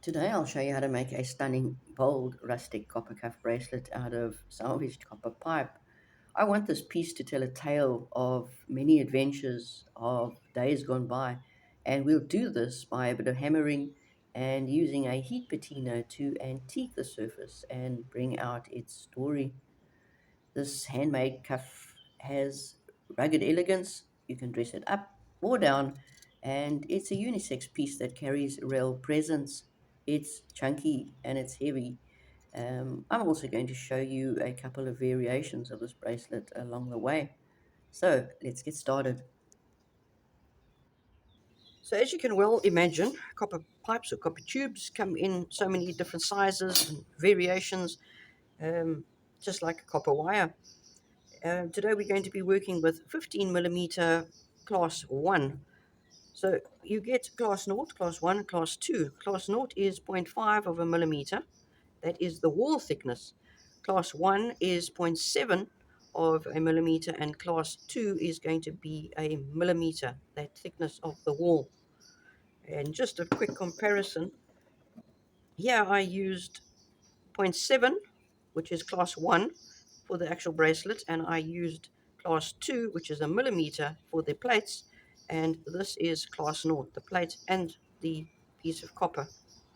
Today I'll show you how to make a stunning, bold, rustic copper cuff bracelet out of salvaged copper pipe. I want this piece to tell a tale of many adventures of days gone by, and we'll do this by a bit of hammering and using a heat patina to antique the surface and bring out its story. This handmade cuff has rugged elegance. You can dress it up or down, and it's a unisex piece that carries real presence. It's chunky and it's heavy. I'm also going to show you a couple of variations of this bracelet along the way. So let's get started. So as you can well imagine, copper pipes or copper tubes come in so many different sizes and variations, um, just like a copper wire. Today we're going to be working with 15 millimeter class 1. So you get class 0, class 1, class 2. Class 0 is zero point 0.5 of a millimeter. That is the wall thickness. Class 1 is zero point 0.7 of a millimeter, and class 2 is going to be a millimeter, that thickness of the wall. And just a quick comparison, here I used zero point 0.7, which is class 1, for the actual bracelet, and I used class 2, which is a millimeter, for the plates, and this is class 0, the plate and the piece of copper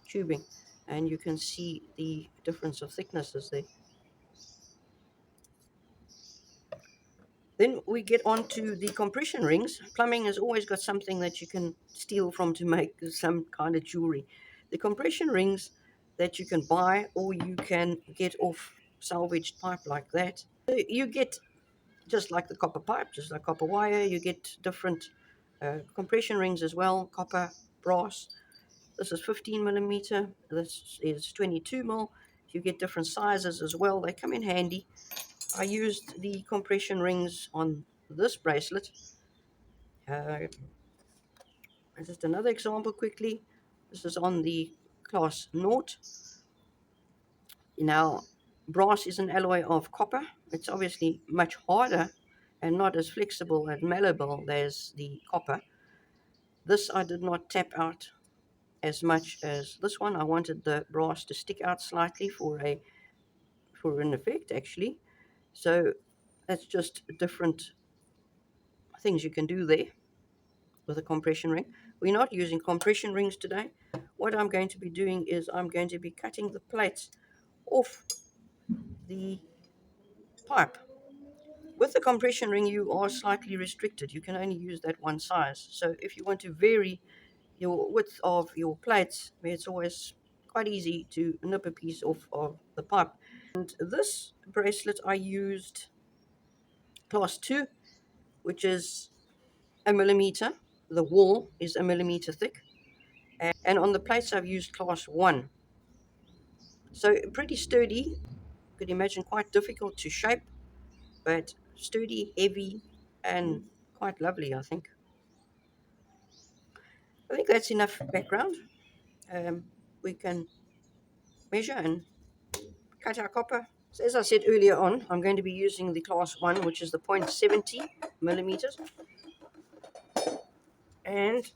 tubing, and you can see the difference of thicknesses there. Then we get on to the compression rings. Plumbing has always got something that you can steal from to make some kind of jewelry. The compression rings that you can buy or you can get off salvaged pipe like that. You get, just like the copper pipe, just like copper wire, you get different compression rings as well, copper, brass. This is 15 millimeter, this is 22 mil. You get different sizes as well, they come in handy. I used the compression rings on this bracelet. Uh, just another example quickly. This is on the class 0. Now, brass is an alloy of copper. It's obviously much harder and not as flexible and malleable as the copper. This I did not tap out as much as this one. I wanted the brass to stick out slightly for an effect actually. So that's just different things you can do there with a compression ring. We're not using compression rings today. What I'm going to be doing is I'm going to be cutting the plates off the pipe. With the compression ring, you are slightly restricted. You can only use that one size. So if you want to vary your width of your plates, it's always quite easy to nip a piece off of the pipe. And this bracelet I used class 2, which is a millimeter. The wall is a millimeter thick. And on the plates I've used class 1. So pretty sturdy. You could imagine quite difficult to shape, but sturdy, heavy, and quite lovely, I think. I think that's enough background. We can measure and cut our copper. So as I said earlier on, I'm going to be using the class 1, which is the 0.70 millimeters. And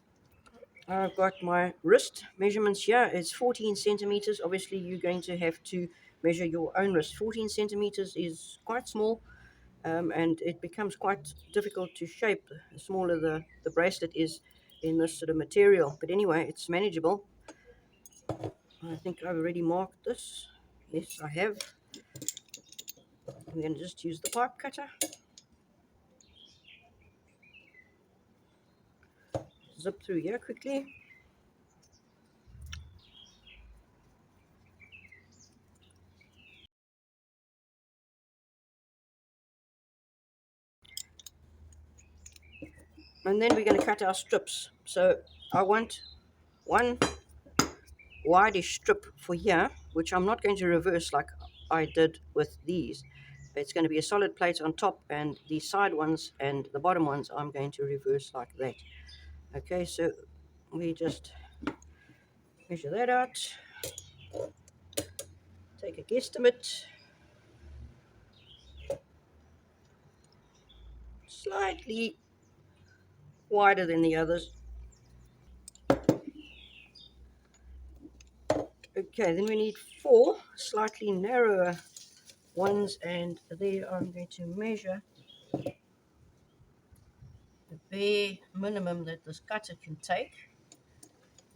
I've got my wrist measurements here. It's 14 centimeters. Obviously, you're going to have to measure your own wrist. 14 centimeters is quite small, and it becomes quite difficult to shape the smaller the bracelet is in this sort of material. But anyway, it's manageable. I think I've already marked this. Yes, I have. I'm going to just use the pipe cutter. Zip through here quickly. And then we're going to cut our strips. So I want one wideish strip for here, which I'm not going to reverse like I did with these. It's going to be a solid plate on top, and the side ones and the bottom ones I'm going to reverse like that. Okay, so we just measure that out, take a guesstimate, slightly wider than the others. Okay, then we need 4 slightly narrower ones, and there I'm going to measure the bare minimum that this cutter can take.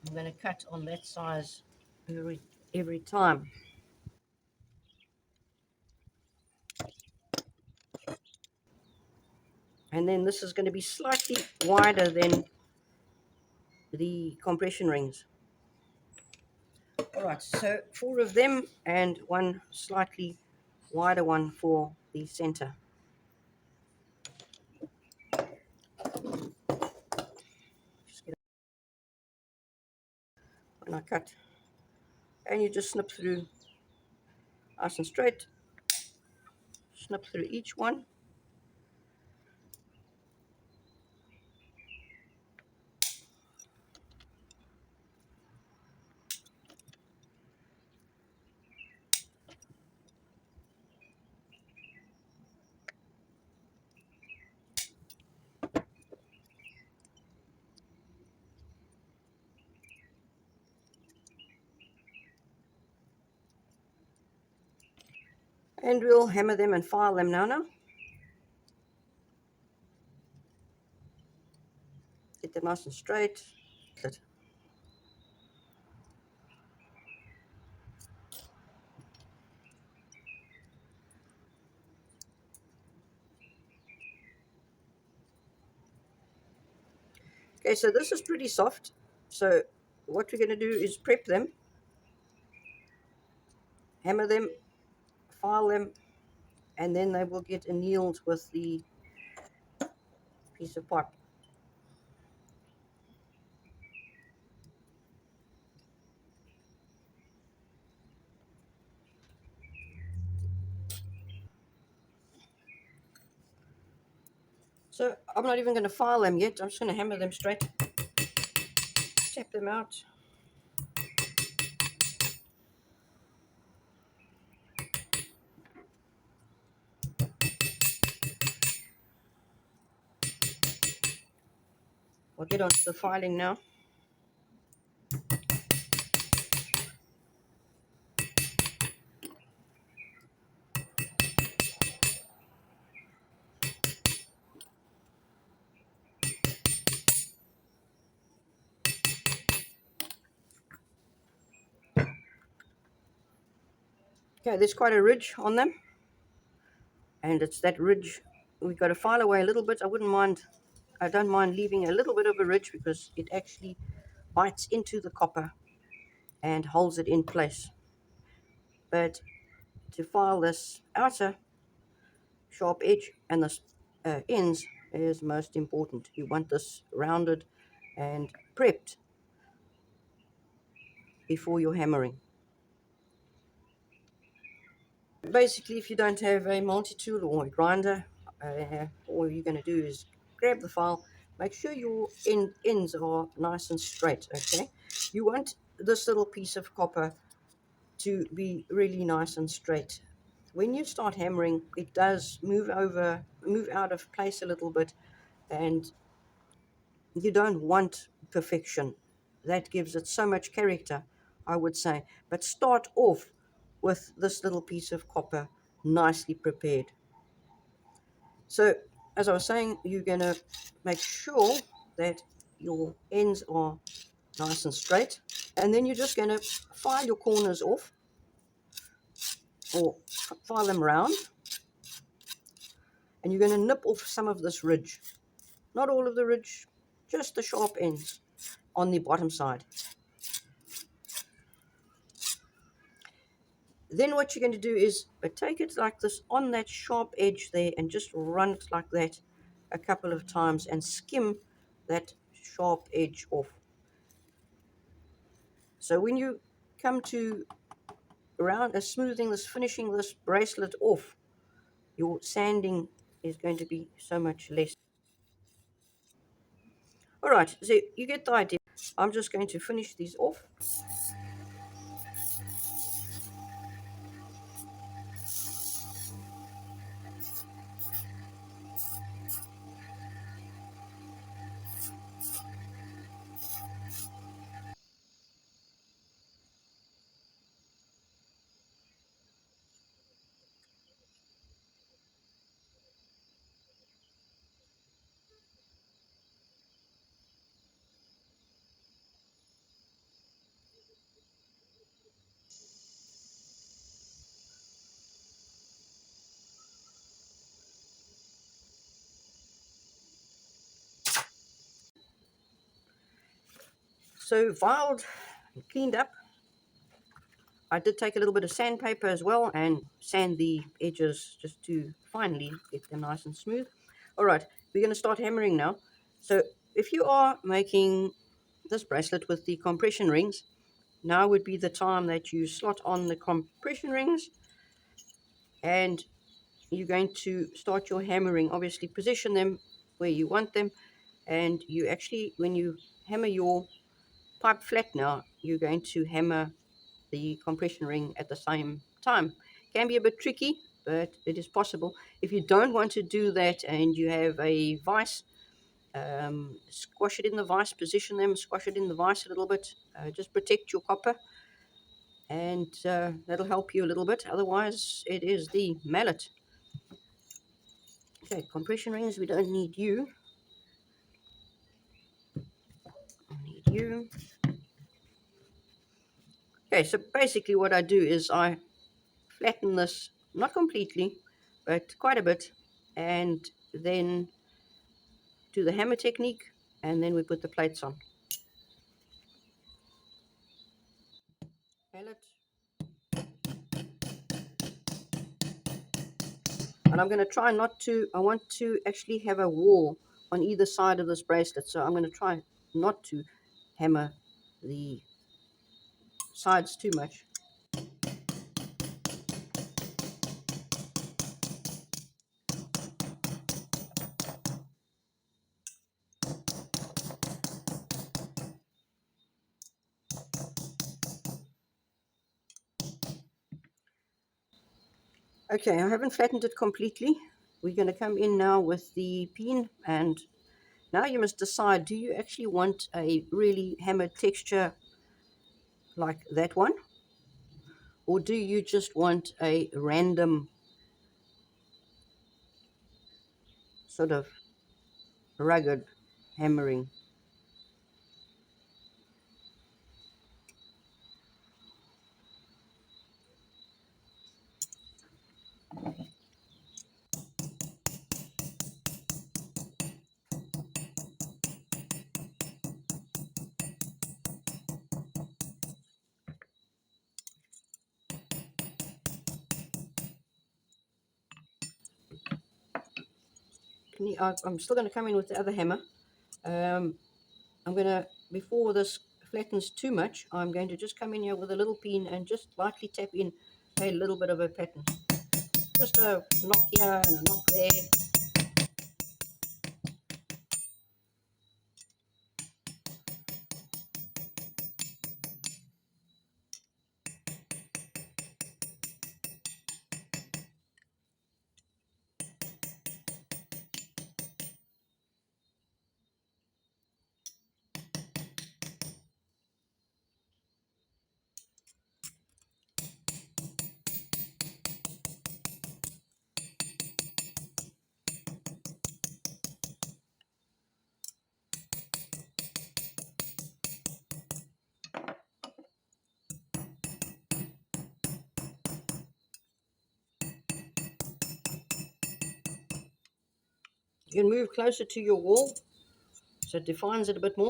I'm going to cut on that size every time. And then this is going to be slightly wider than the compression rings. Alright, so 4 of them and one slightly wider one for the center. Just get when I cut, and you just snip through nice and straight, snip through each one. And we'll hammer them and file them now. Get them nice and straight. Okay, so this is pretty soft. So what we're going to do is prep them, hammer them, file them, and then they will get annealed with the piece of pipe. So I'm not even going to file them yet. I'm just going to hammer them straight, tap them out. I'll get onto the filing now. Okay, there's quite a ridge on them, and it's that ridge we've got to file away a little bit. I don't mind leaving a little bit of a ridge because it actually bites into the copper and holds it in place. But to file this outer sharp edge and the ends is most important. You want this rounded and prepped before you're hammering. Basically, if you don't have a multi-tool or a grinder, all you're going to do is grab the file, make sure your ends are nice and straight, okay? You want this little piece of copper to be really nice and straight. When you start hammering, it does move out of place a little bit, and you don't want perfection. That gives it so much character, I would say. But start off with this little piece of copper nicely prepared. So, as I was saying, you're going to make sure that your ends are nice and straight, and then you're just going to file your corners off, or file them round, and you're going to nip off some of this ridge. Not all of the ridge, just the sharp ends on the bottom side. Then what you're going to do is take it like this on that sharp edge there and just run it like that a couple of times and skim that sharp edge off. So when you come to around smoothing this, finishing this bracelet off, your sanding is going to be so much less. Alright, so you get the idea. I'm just going to finish these off. So filed and cleaned up. I did take a little bit of sandpaper as well and sand the edges just to finally get them nice and smooth. All right, we're going to start hammering now. So if you are making this bracelet with the compression rings, now would be the time that you slot on the compression rings, and you're going to start your hammering. Obviously position them where you want them, and you actually, when you hammer your pipe flat now, you're going to hammer the compression ring at the same time. Can be a bit tricky, but it is possible. If you don't want to do that and you have a vise, squash it in the vise, position them, squash it in the vise a little bit, just protect your copper, and that'll help you a little bit. Otherwise, it is the mallet. Okay, compression rings, we don't need you. I need you. Okay, so basically what I do is I flatten this, not completely, but quite a bit, and then do the hammer technique, and then we put the plates on. Mallet. And I'm going to try not to, I want to actually have a wall on either side of this bracelet, so I'm going to try not to hammer the sides too much. Okay, I haven't flattened it completely. We're going to come in now with the pin, and now you must decide, do you actually want a really hammered texture like that one? Or do you just want a random sort of rugged hammering? I'm still going to come in with the other hammer. I'm going to, before this flattens too much, I'm going to just come in here with a little pin and just lightly tap in a little bit of a pattern. Just a knock here and a knock there. You can move closer to your wall so it defines it a bit more.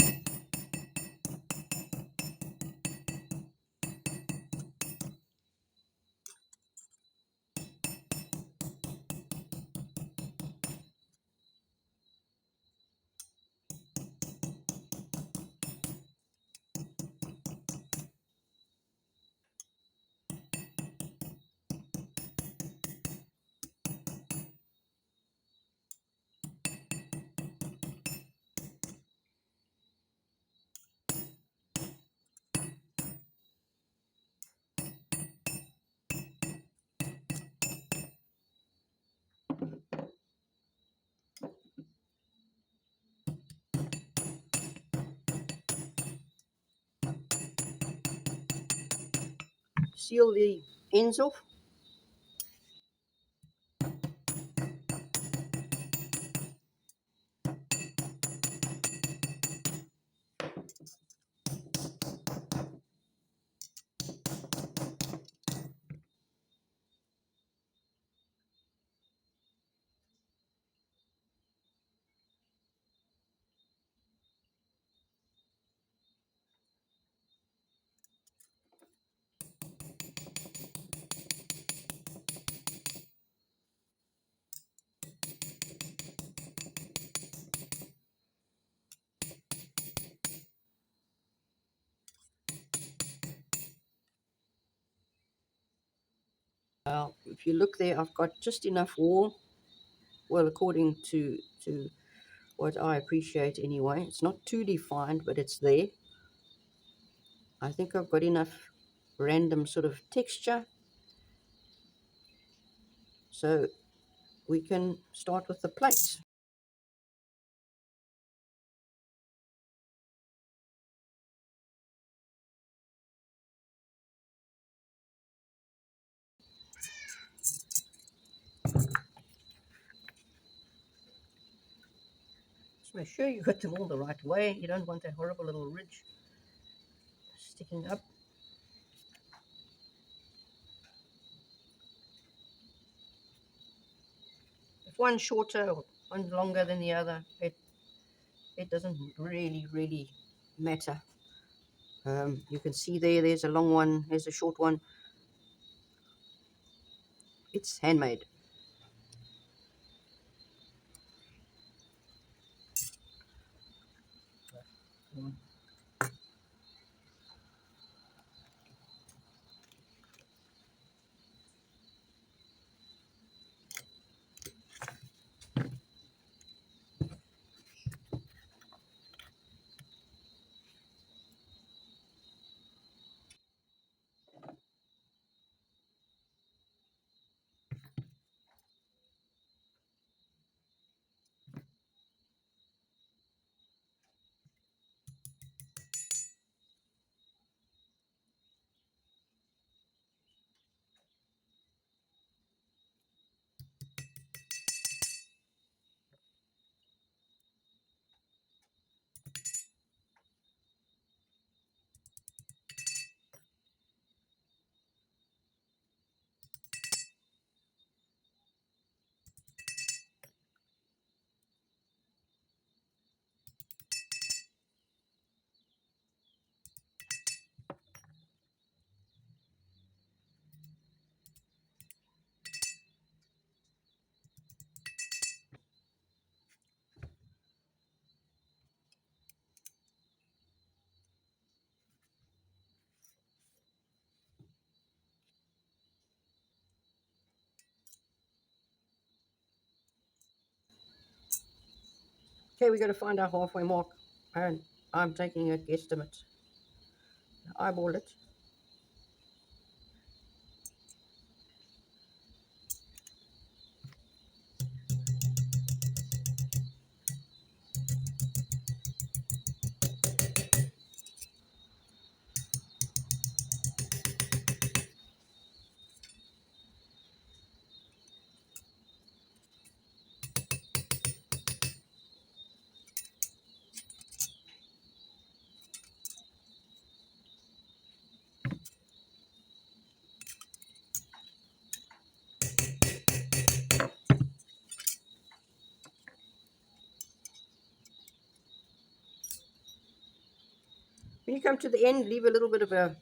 Seal the ends off. Now, if you look there, I've got just enough wool. Well, according to what I appreciate anyway. It's not too defined, but it's there. I think I've got enough random sort of texture. So we can start with the plates. Just make sure you got them all the right way. You don't want that horrible little ridge sticking up. If one's shorter or one's longer than the other, it doesn't really matter. You can see there's a long one, there's a short one. It's handmade. Okay, we got to find our halfway mark, and I'm taking a guesstimate. Eyeball it. When you come to the end, leave a little bit of a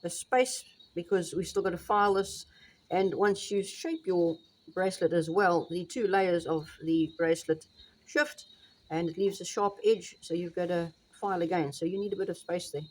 space because we still got to file this. And once you shape your bracelet as well, the two layers of the bracelet shift and it leaves a sharp edge, so you've got to file again. So you need a bit of space there.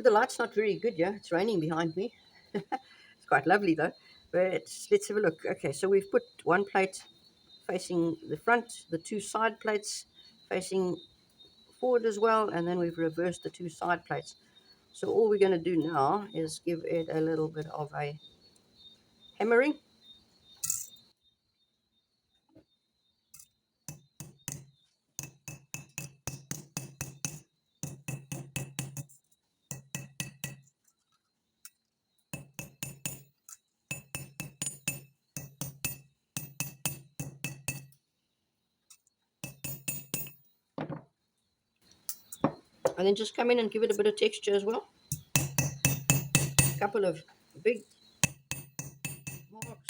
the light's not very good, yeah. It's raining behind me. It's quite lovely though. But let's have a look. Okay, so we've put one plate facing the front, the two side plates facing forward as well, and then we've reversed the two side plates. So all we're going to do now is give it a little bit of a hammering. And then just come in and give it a bit of texture as well. A couple of big marks.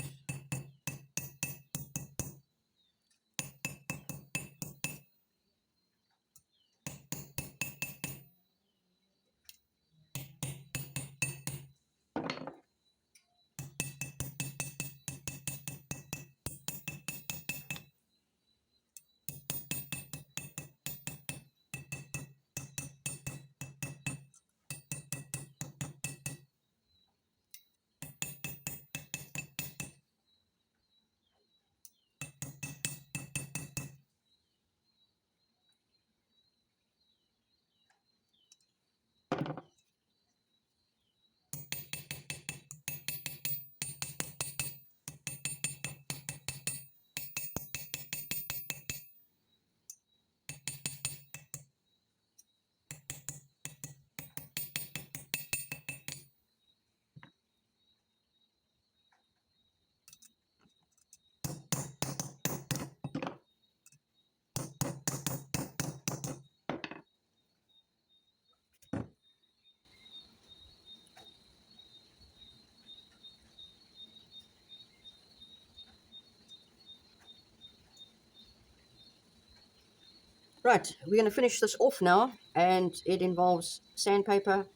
Right, we're going to finish this off now, and it involves sandpaper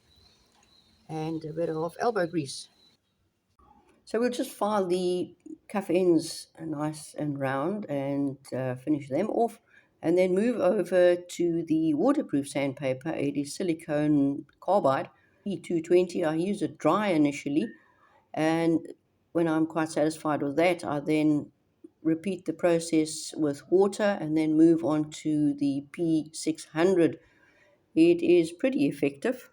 and a bit of elbow grease. So we'll just file the cuff ends nice and round and finish them off, and then move over to the waterproof sandpaper. It is silicone carbide E220. I use it dry initially, and when I'm quite satisfied with that, I then repeat the process with water and then move on to the P600. It is pretty effective.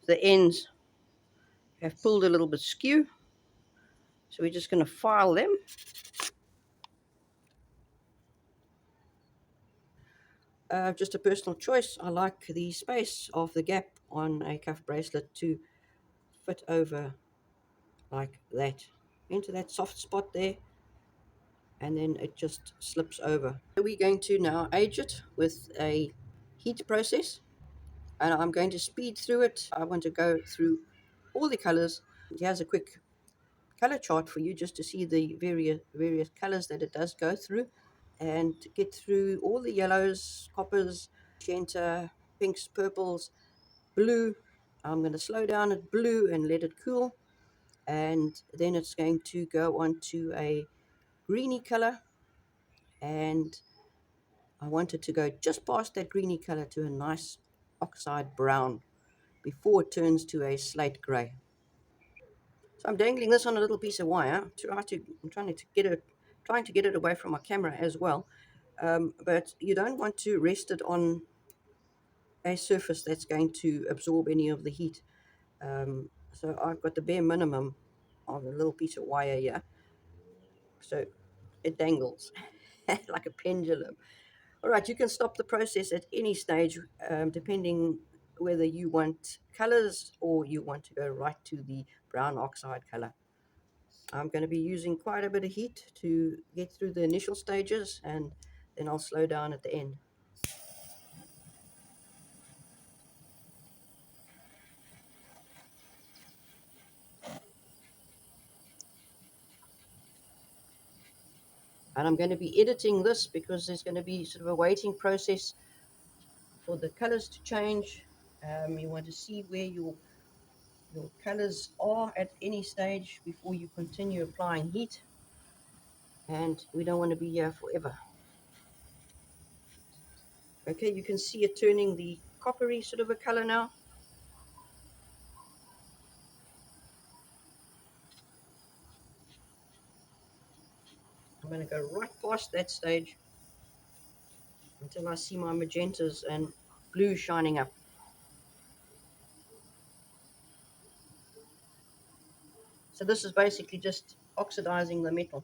The ends have pulled a little bit skew, so we're just going to file them. Just a personal choice. I like the space of the gap on a cuff bracelet to fit over like that into that soft spot there, and then it just slips over. So we're going to now age it with a heat process, and I'm going to speed through it. I want to go through all the colors. Here's a quick color chart for you just to see the various colors that it does go through, and get through all the yellows, coppers, magenta, pinks, purples, blue. I'm going to slow down at blue and let it cool. and then it's going to go on to a greeny color, and I want it to go just past that greeny color to a nice oxide brown before it turns to a slate gray. So I'm dangling this on a little piece of wire. I'm trying to get it away from my camera as well. But you don't want to rest it on a surface that's going to absorb any of the heat. So I've got the bare minimum on a little piece of wire here. So it dangles like a pendulum. All right, you can stop the process at any stage, depending whether you want colors or you want to go right to the brown oxide color. I'm going to be using quite a bit of heat to get through the initial stages, and then I'll slow down at the end. And I'm going to be editing this because there's going to be sort of a waiting process for the colors to change. You want to see where your colors are at any stage before you continue applying heat, and we don't want to be here forever. Okay, you can see it turning the coppery sort of a color now. I'm going to go right past that stage until I see my magentas and blue shining up. So this is basically just oxidizing the metal.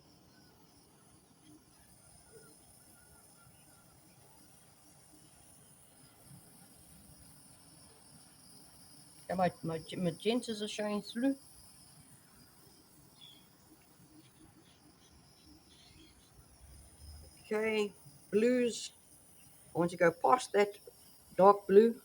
And my magentas are showing through. Okay, blues. I want to go past that dark blue.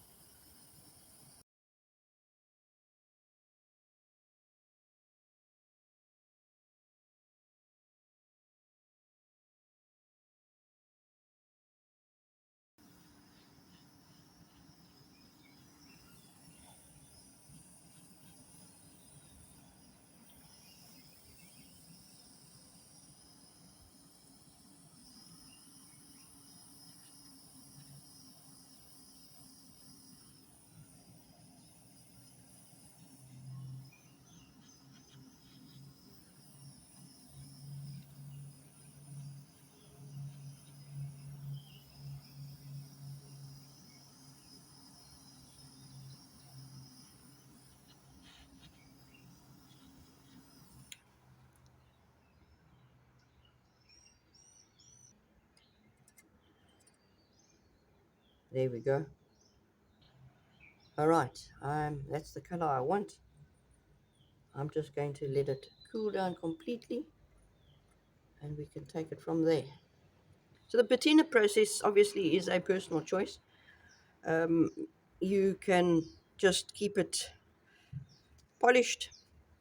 There we go. All right, that's the color I want. I'm just going to let it cool down completely, and we can take it from there. So the patina process obviously is a personal choice. Um, you can just keep it polished.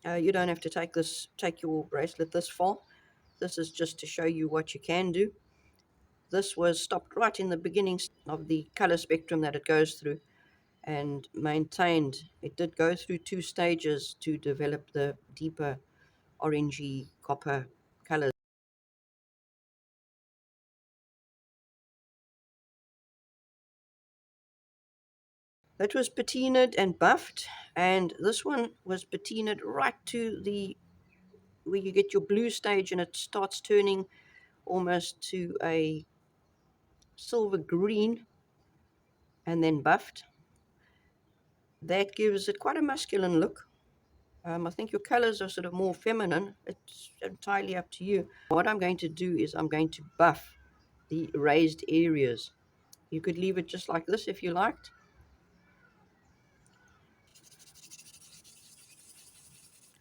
You don't have to take your bracelet this far. This is just to show you what you can do. This was stopped right in the beginning of the color spectrum that it goes through and maintained. It did go through two stages to develop the deeper orangey copper colors. That was patinaed and buffed, and this one was patinaed right to the where you get your blue stage and it starts turning almost to a silver green and then buffed. That gives it quite a masculine look. I think your colors are sort of more feminine. It's entirely up to you. What I'm going to do is I'm going to buff the raised areas. You could leave it just like this if you liked.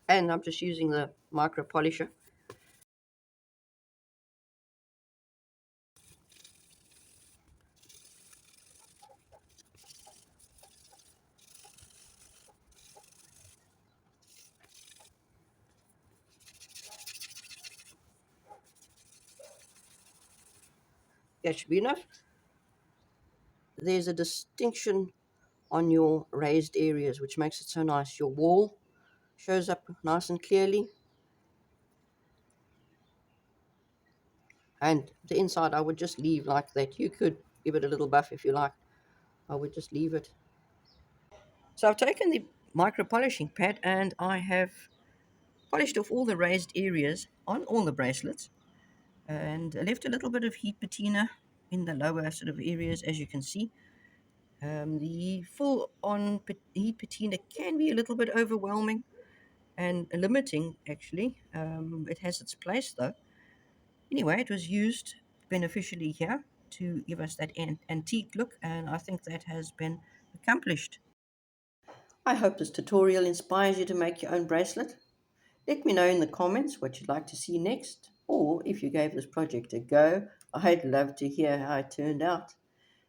And I'm just using the micro polisher. That should be enough. There's a distinction on your raised areas, which makes it so nice. Your wall shows up nice and clearly. And the inside I would just leave like that. You could give it a little buff if you like. I would just leave it. So I've taken the micro polishing pad and I have polished off all the raised areas on all the bracelets and left a little bit of heat patina in the lower sort of areas, as you can see. The full on heat patina can be a little bit overwhelming and limiting, actually. It has its place though. Anyway, it was used beneficially here to give us that antique look, and I think that has been accomplished. I hope this tutorial inspires you to make your own bracelet. Let me know in the comments what you'd like to see next, or if you gave this project a go, I'd love to hear how it turned out.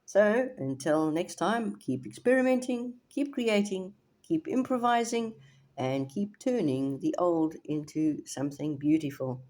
So until next time, keep experimenting, keep creating, keep improvising, and keep turning the old into something beautiful.